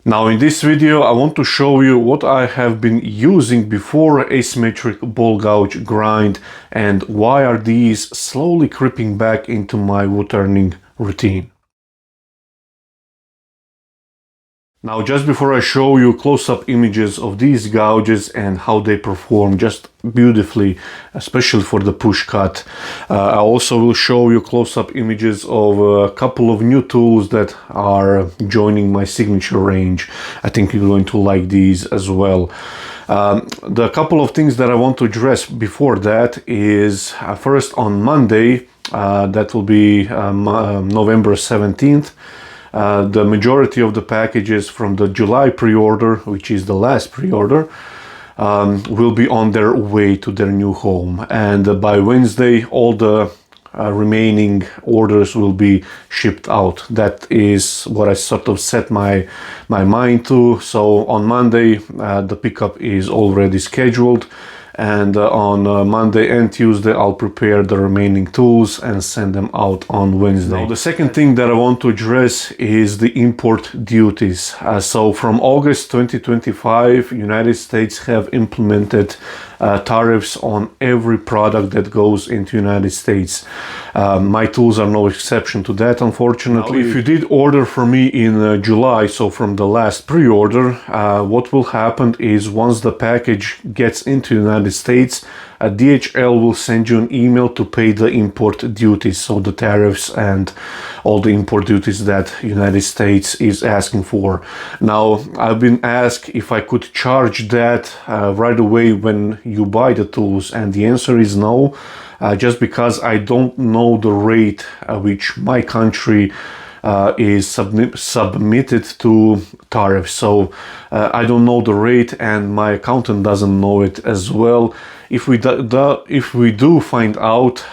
Now in this video I want to show you what I have been using before asymmetric ball gouge grind and why are these slowly creeping back into my wood turning routine. Now just before I show you close-up images of these gouges and how they perform just beautifully, especially for the push cut, I also will show you close-up images of a couple of new tools that are joining my signature range. I think you're going to like these as well. The couple of things that I want to address before that is first on Monday, that will be November 17th. The majority of the packages from the July pre-order, which is the last pre-order, will be on their way to their new home. And by Wednesday, all the remaining orders will be shipped out. That is what I sort of set my mind to. So on Monday, the pickup is already scheduled. And on Monday and Tuesday I'll prepare the remaining tools and send them out on Wednesday. Now the second thing that I want to address is the import duties. So from August 2025, United States have implemented tariffs on every product that goes into United States. My tools are no exception to that, unfortunately. Now, if you did order from me in July, so from the last pre-order, what will happen is once the package gets into United States, DHL will send you an email to pay the import duties, so the tariffs and all the import duties that United States is asking for. Now, I've been asked if I could charge that right away when you buy the tools, and the answer is no, just because I don't know the rate which my country is submitted to tariffs. So I don't know the rate, and my accountant doesn't know it as well. If we do find out,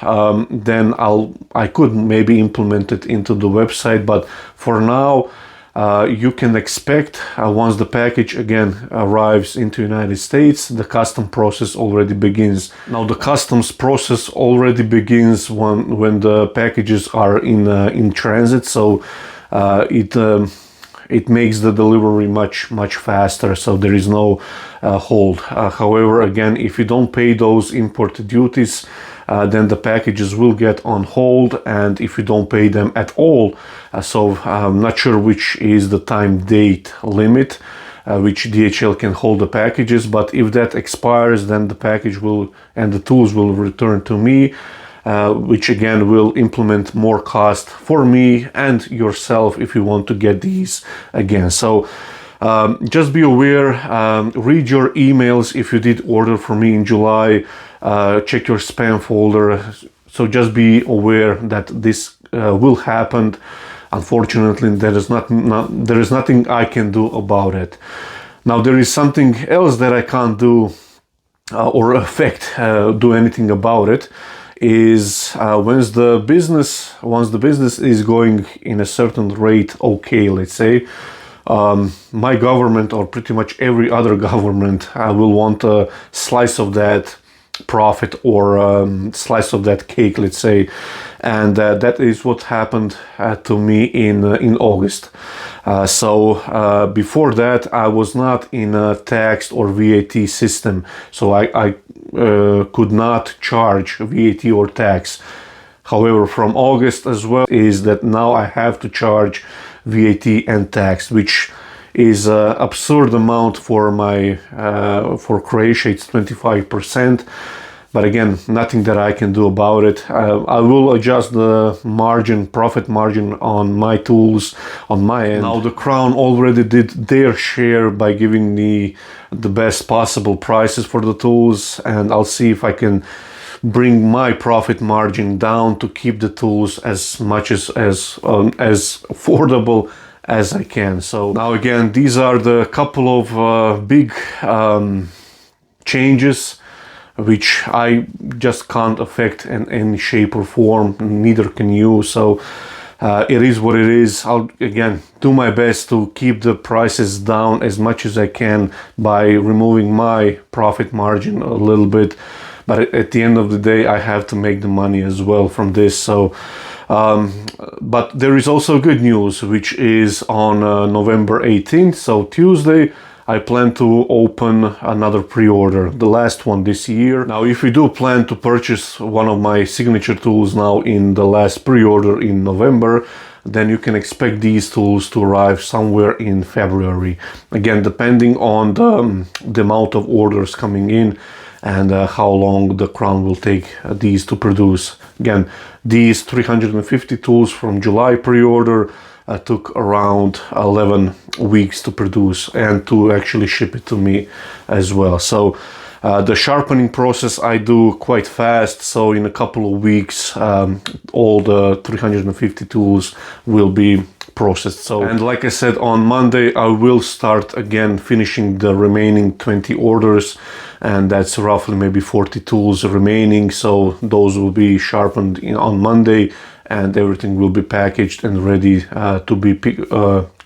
then I could maybe implement it into the website, but for now you can expect once the package again arrives into United States, the custom process already begins. Now the customs process already begins when the packages are in transit, so it makes the delivery much faster, so there is no hold. However, again, if you don't pay those import duties, then the packages will get on hold, and if you don't pay them at all, so I'm not sure which is the time date limit which DHL can hold the packages, but if that expires, then the package will and the tools will return to me, which again will implement more cost for me and yourself if you want to get these again. So just be aware, read your emails if you did order from me in July, check your spam folder. So just be aware that this will happen. Unfortunately, there is nothing I can do about it. Now there is something else that I can't do or do anything about it, is once the business is going in a certain rate, okay, let's say, my government or pretty much every other government will want a slice of that profit or slice of that cake, let's say, and that is what happened to me in August. So before that I was not in a tax or VAT system, so I could not charge VAT or tax. However, from August as well is that now I have to charge VAT and tax, which is an absurd amount for my for Croatia. It's 25%, but again, nothing that I can do about it. I will adjust the profit margin on my tools on my end. Now the Crown already did their share by giving me the best possible prices for the tools, and I'll see if I can bring my profit margin down to keep the tools as much as affordable as I can. So now again, these are the couple of big changes which I just can't affect in any shape or form, neither can you. So it is what it is. I'll again do my best to keep the prices down as much as I can by removing my profit margin a little bit, but at the end of the day I have to make the money as well from this. So But there is also good news, which is on November 18th, so Tuesday, I plan to open another pre-order, the last one this year. Now, if you do plan to purchase one of my signature tools now in the last pre-order in November, then you can expect these tools to arrive somewhere in February. Again, depending on the amount of orders coming in and how long the crown will take these to produce. Again, these 350 tools from July pre-order took around 11 weeks to produce and to actually ship it to me as well. So the sharpening process I do quite fast, so in a couple of weeks all the 350 tools will be processed. So, and like I said, on Monday I will start again finishing the remaining 20 orders, and that's roughly maybe 40 tools remaining, so those will be sharpened on Monday and everything will be packaged and ready to be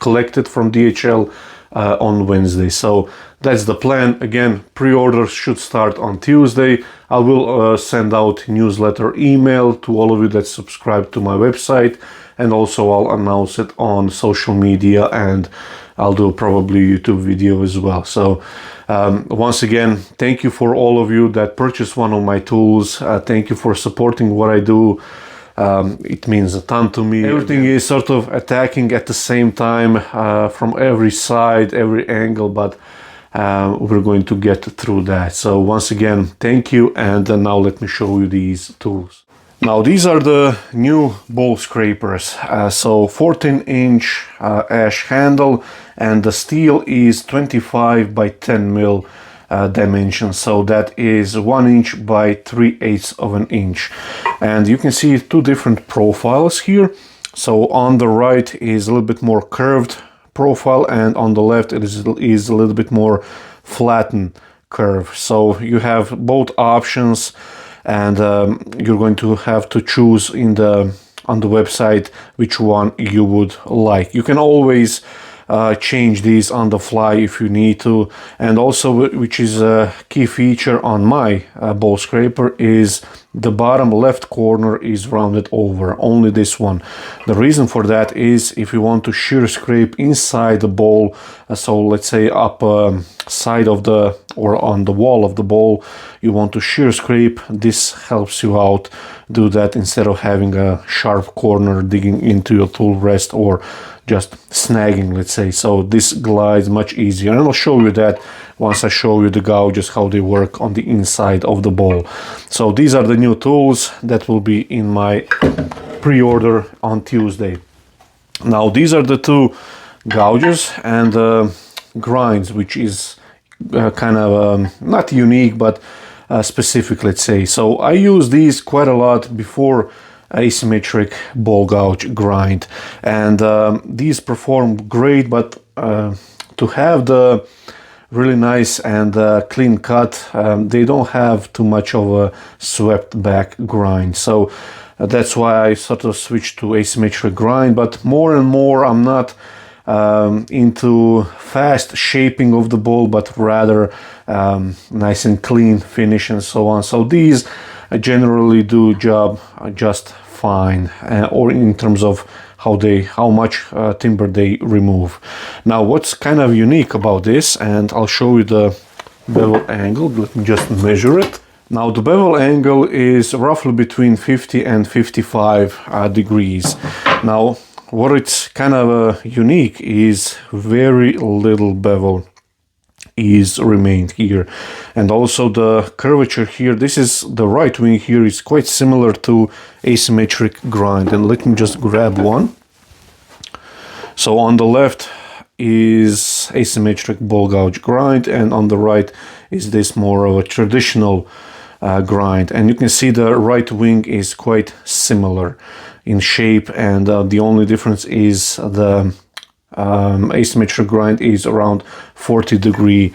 collected from DHL on Wednesday. So that's the plan. Again, pre-orders should start on Tuesday. I will send out newsletter email to all of you that subscribe to my website, and also I'll announce it on social media, and I'll do probably a YouTube video as well. So once again, thank you for all of you that purchase one of my tools. Thank you for supporting what I do. It means a ton to me. Everything is sort of attacking at the same time from every side, every angle, but we're going to get through that. So once again, thank you, and now let me show you these tools. Now these are the new bowl scrapers. So 14-inch ash handle, and the steel is 25 by 10 mil dimensions, so that is 1 inch by 3/8 of an inch. And you can see two different profiles here. So on the right is a little bit more curved profile, and on the left it is a little bit more flattened curve. So you have both options, and you're going to have to choose on the website which one you would like. You can always change these on the fly if you need to. And also, which is a key feature on my bowl scraper, is the bottom left corner is rounded over, only this one. The reason for that is if you want to shear scrape inside the bowl, so let's say up side of the, or on the wall of the bowl, you want to shear scrape, this helps you out do that instead of having a sharp corner digging into your tool rest or just snagging, let's say. So this glides much easier, and I'll show you that once I show you the gouges, how they work on the inside of the bowl. So these are the new tools that will be in my pre-order on Tuesday. Now these are the two gouges and grinds, which is kind of not unique, but specific, let's say. So I use these quite a lot before asymmetric ball gouge grind, and these perform great, but to have the really nice and clean cut, they don't have too much of a swept back grind. So that's why I sort of switched to asymmetric grind. But more and more I'm not into fast shaping of the bowl, but rather nice and clean finish and so on. So these generally do job just fine, or in terms of how much timber they remove. Now what's kind of unique about this, and I'll show you the bevel angle. Let me just measure it. Now the bevel angle is roughly between 50 and 55 degrees. Now what it's kind of unique is very little bevel is remained here, and also the curvature here. This is the right wing here is quite similar to asymmetric grind, and let me just grab one. So on the left is asymmetric ball gouge grind, and on the right is this more of a traditional grind, and you can see the right wing is quite similar in shape, and the only difference is the asymmetric grind is around 40-degree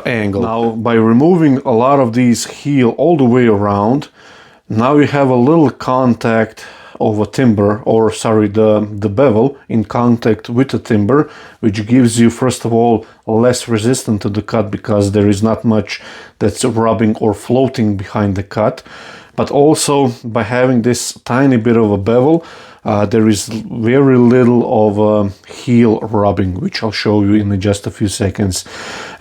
angle. Now by removing a lot of these heel all the way around, now you have a little contact of a timber, or sorry, the bevel in contact with the timber, which gives you first of all less resistance to the cut, because there is not much that's rubbing or floating behind the cut. but also by having this tiny bit of a bevel, there is very little of heel rubbing, which I'll show you in just a few seconds.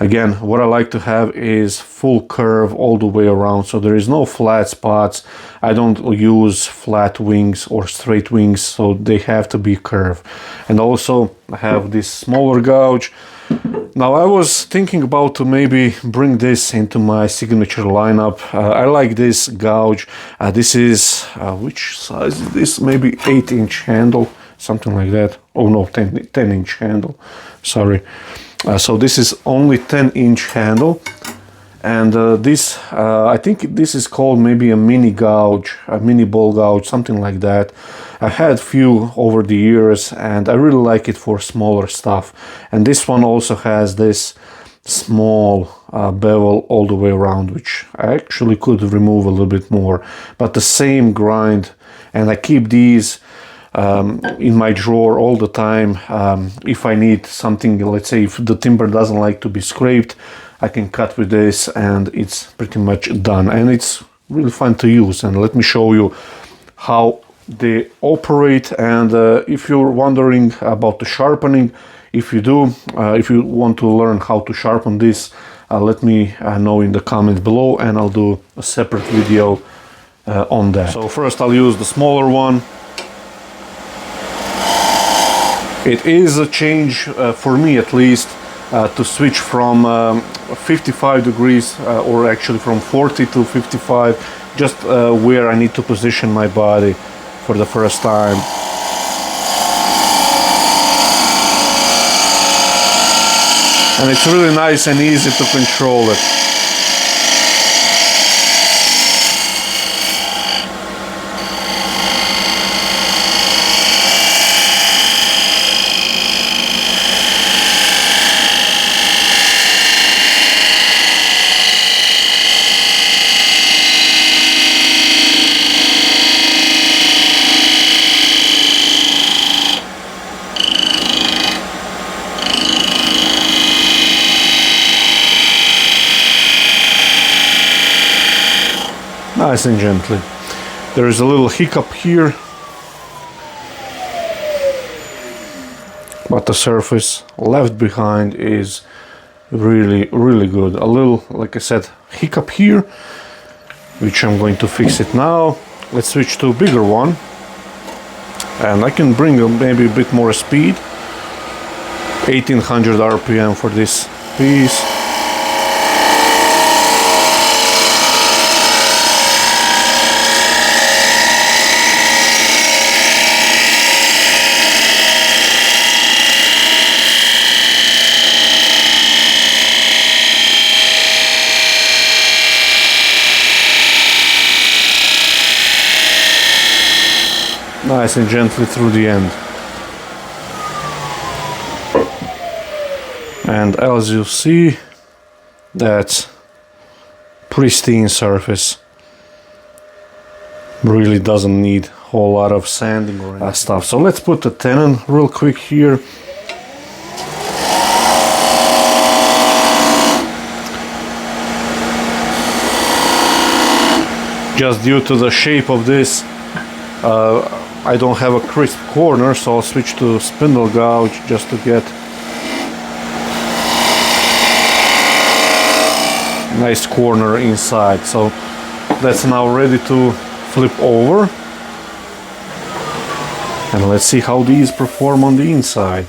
Again, what I like to have is full curve all the way around, so there is no flat spots. I don't use flat wings or straight wings, so they have to be curved. And also I have this smaller gouge. Now I was thinking about to maybe bring this into my signature lineup. I like this gouge. This is, which size is this? Maybe 8-inch handle, something like that. Oh no, 10-inch handle, sorry. So this is only 10-inch handle. And this, I think this is called maybe a mini gouge, a mini ball gouge, something like that. I've had few over the years and I really like it for smaller stuff. And this one also has this small bevel all the way around, which I actually could remove a little bit more, but the same grind. And I keep these in my drawer all the time. If I need something, let's say if the timber doesn't like to be scraped, I can cut with this and it's pretty much done. And it's really fun to use. And let me show you how they operate. And if you're wondering about the sharpening, if you do, if you want to learn how to sharpen this, let me know in the comments below and I'll do a separate video on that. So first I'll use the smaller one. It is a change for me at least to switch from 55 degrees or actually from 40 to 55, just where I need to position my body for the first time. And it's really nice and easy to control it. Nice and gently. There is a little hiccup here, but the surface left behind is really good. A little, like I said, hiccup here, which I'm going to fix it now. Let's switch to a bigger one, and I can bring maybe a bit more speed. 1800 RPM for this piece. Nice and gently through the end. And as you see, that's pristine surface. Really doesn't need a whole lot of sanding or stuff. So let's put the tenon real quick here. Just due to the shape of this, I don't have a crisp corner, so I'll switch to spindle gouge just to get nice corner inside. So that's now ready to flip over, and let's see how these perform on the inside.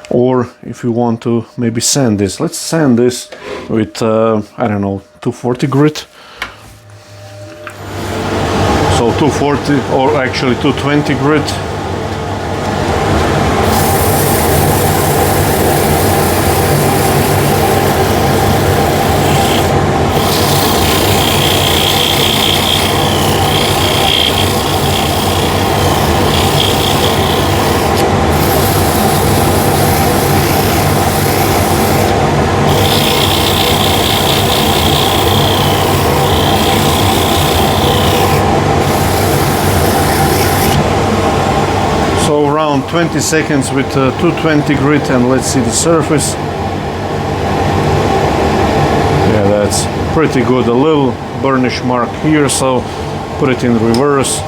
Or if you want to maybe sand this, let's sand this with I don't know, 240 grit. So 240 or actually 220 grit. So around 20 seconds with 220 grit, and let's see the surface. Yeah, that's pretty good. A little burnish mark here, so put it in reverse.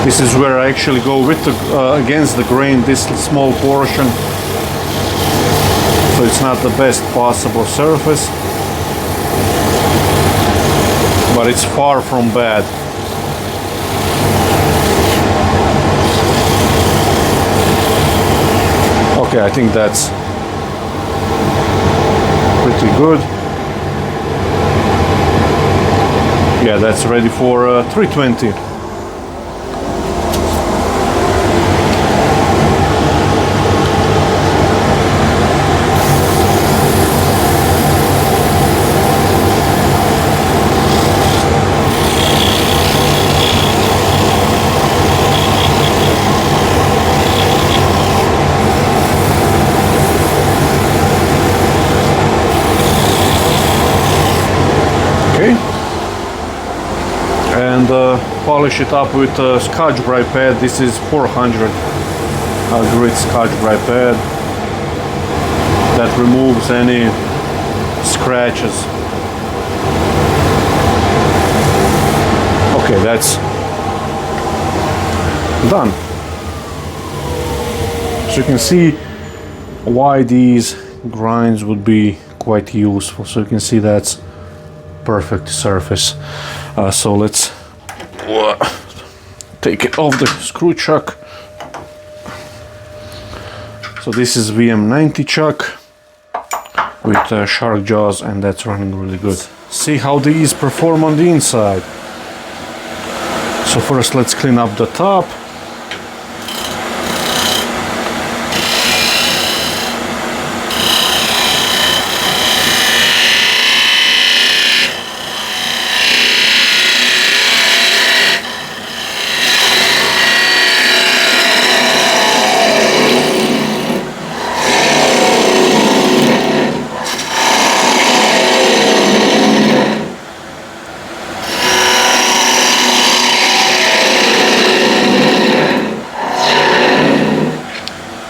This is where I actually go with the, against the grain, this small portion. So it's not the best possible surface, but it's far from bad. Okay, I think that's pretty good. Yeah, that's ready for 320. And polish it up with a Scotch Brite pad. This is 400 grit Scotch Brite pad that removes any scratches. Okay, that's done. So you can see why these grinds would be quite useful. So you can see that's perfect surface. So let's take it off the screw chuck. So this is VM90 chuck with shark jaws, and that's running really good. See how these perform on the inside. So first let's clean up the top.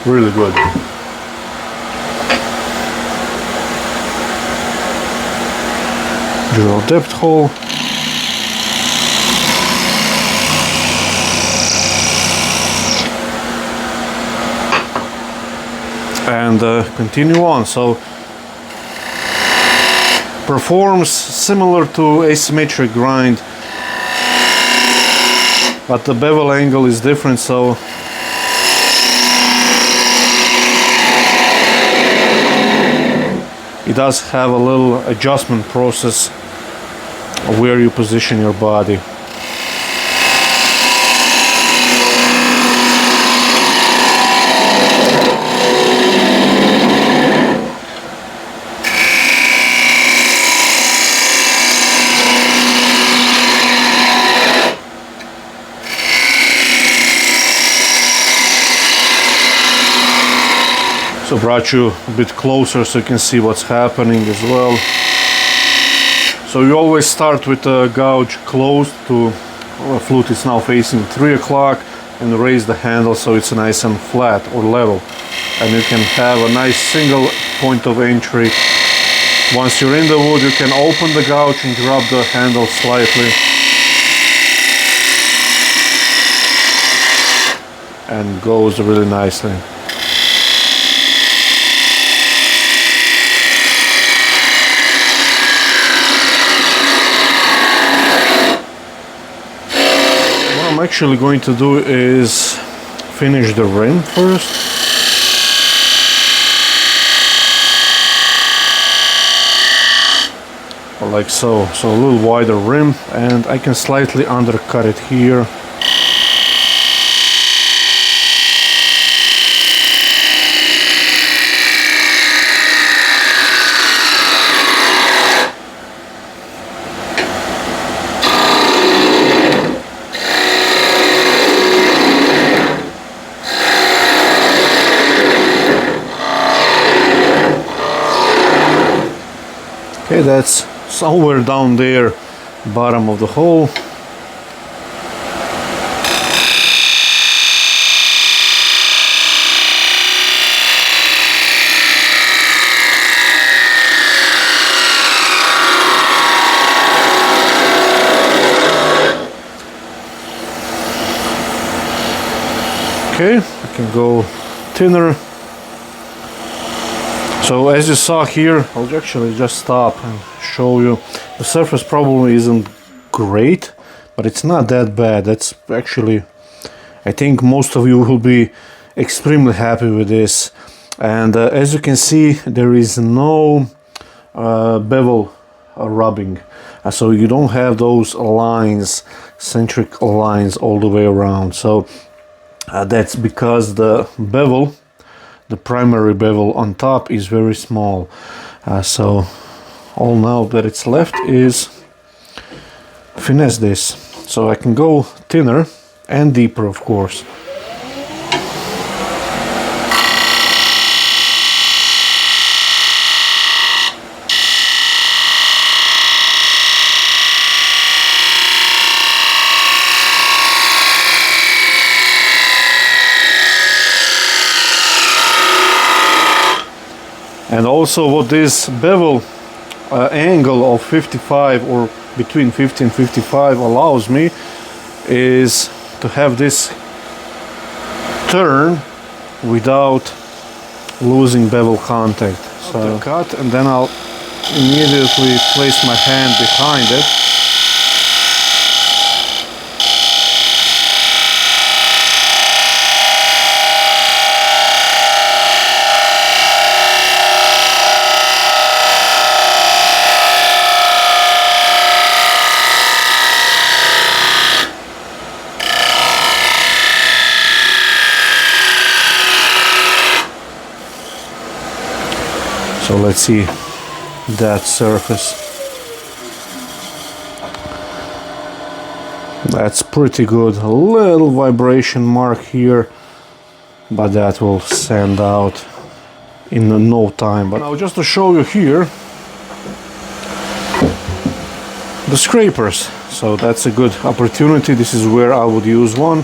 Really good. Drill depth hole. And continue on. So performs similar to asymmetric grind, but the bevel angle is different, so it does have a little adjustment process of where you position your body. So brought you a bit closer so you can see what's happening as well. So you always start with the gouge closed to flute is now facing 3 o'clock, and raise the handle so it's nice and flat or level. And you can have a nice single point of entry. Once you're in the wood, you can open the gouge and drop the handle slightly. And goes really nicely. I'm actually going to do is finish the rim first. Like so. So a little wider rim, and I can slightly undercut it here. Okay, that's somewhere down there, bottom of the hole. Okay, I can go thinner. So as you saw here, I'll actually just stop and show you. The surface probably isn't great, but it's not that bad. That's actually, I think most of you will be extremely happy with this. And as you can see, there is no bevel rubbing. So you don't have those lines, centric lines all the way around. So that's because the bevel, the primary bevel on top, is very small. So all now that it's left is finesse this. So I can go thinner and deeper, of course. And also what this bevel angle of 55 or between 50 and 55 allows me is to have this turn without losing bevel contact. So cut, and then I'll immediately place my hand behind it. So let's see that surface. That's pretty good. A little vibration mark here, but that will sand out in no time. But now just to show you here the scrapers. So that's a good opportunity. This is where I would use one.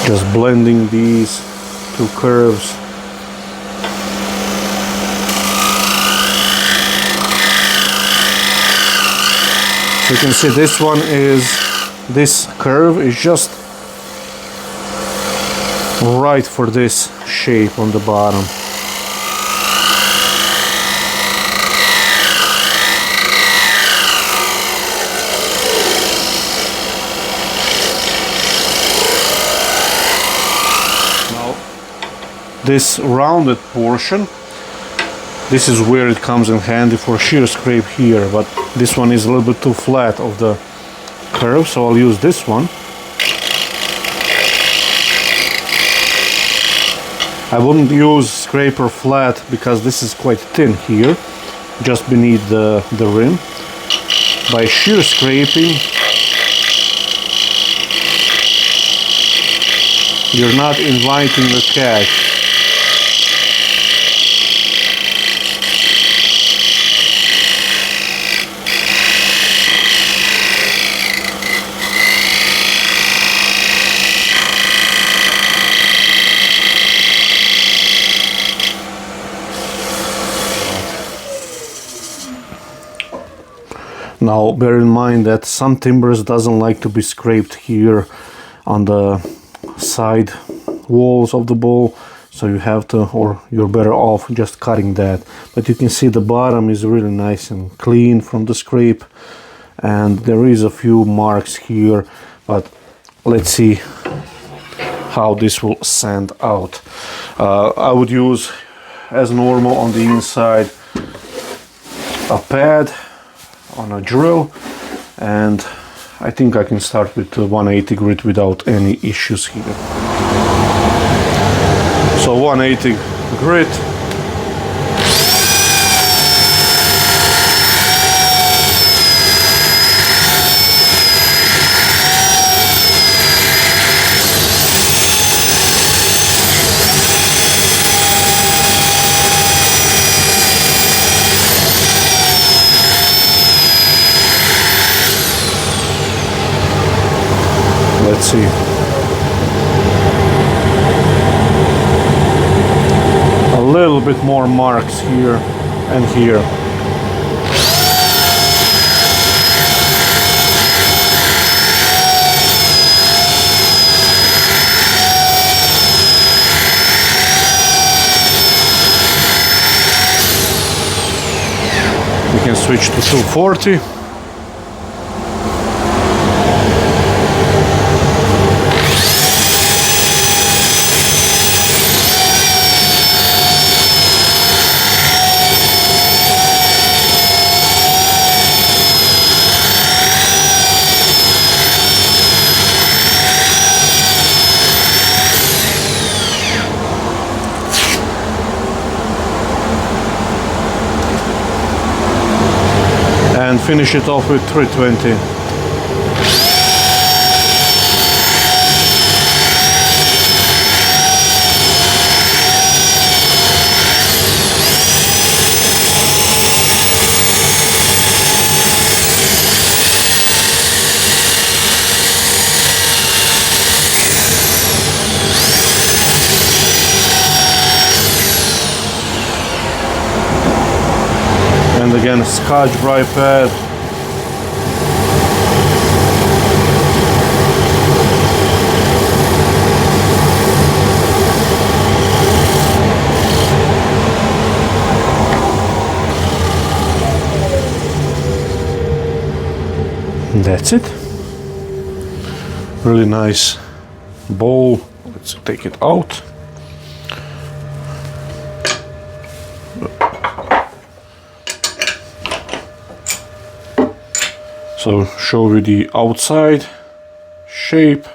Just blending these two curves. So you can see this curve is just right for this shape on the bottom. This rounded portion, this is where it comes in handy for shear scrape here, but this one is a little bit too flat of the curve, so I'll use this one. I wouldn't use scraper flat because this is quite thin here, just beneath the rim. By shear scraping, you're not inviting the catch. Now bear in mind that some timbers doesn't like to be scraped here on the side walls of the bowl, so you have to, or you're better off just cutting that. But you can see the bottom is really nice and clean from the scrape, and there is a few marks here, but let's see how this will sand out. I would use, as normal on the inside, a pad on a drill, and I think I can start with 180 grit without any issues here. So 180 grit. let's see. A little bit more marks here and here. We can switch to 240. And finish it off with 320. And again, Scotch Brite pad. And that's it. Really nice bowl. Let's take it out. So show you the outside shape.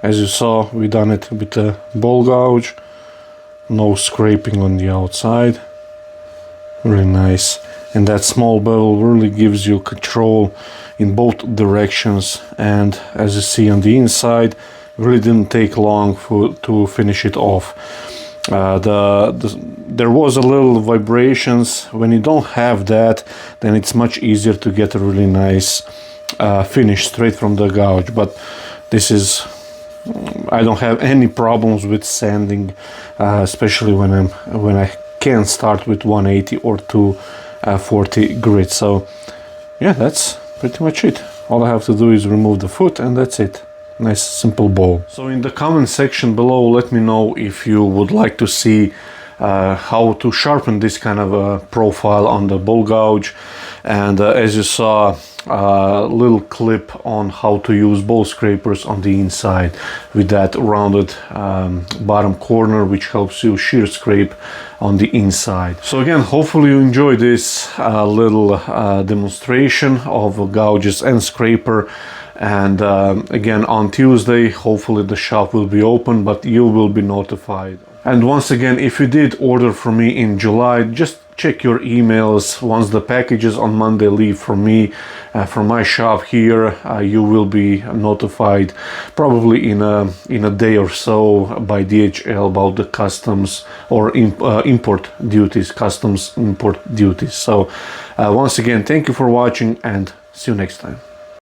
As you saw, we done it with a ball gouge. No scraping on the outside. Really nice. And that small bevel really gives you control in both directions. And as you see on the inside, really didn't take long to finish it off. There was a little vibrations. When you don't have that, then it's much easier to get a really nice finish straight from the gouge. But this is, I don't have any problems with sanding, especially when I can start with 180 or 240 grit. So yeah, that's pretty much it. All I have to do is remove the foot and that's it. Nice simple bowl. So in the comment section below, let me know if you would like to see how to sharpen this kind of a profile on the ball gouge. And as you saw, a little clip on how to use ball scrapers on the inside with that rounded bottom corner, which helps you shear scrape on the inside. So again, hopefully you enjoy this little demonstration of gouges and scraper. And again, on Tuesday, hopefully the shop will be open, but you will be notified. And once again, if you did order from me in July, just check your emails. Once the packages on Monday leave from me, from my shop here, you will be notified probably in a day or so by DHL about the customs or import duties, customs import duties. So once again, thank you for watching and see you next time.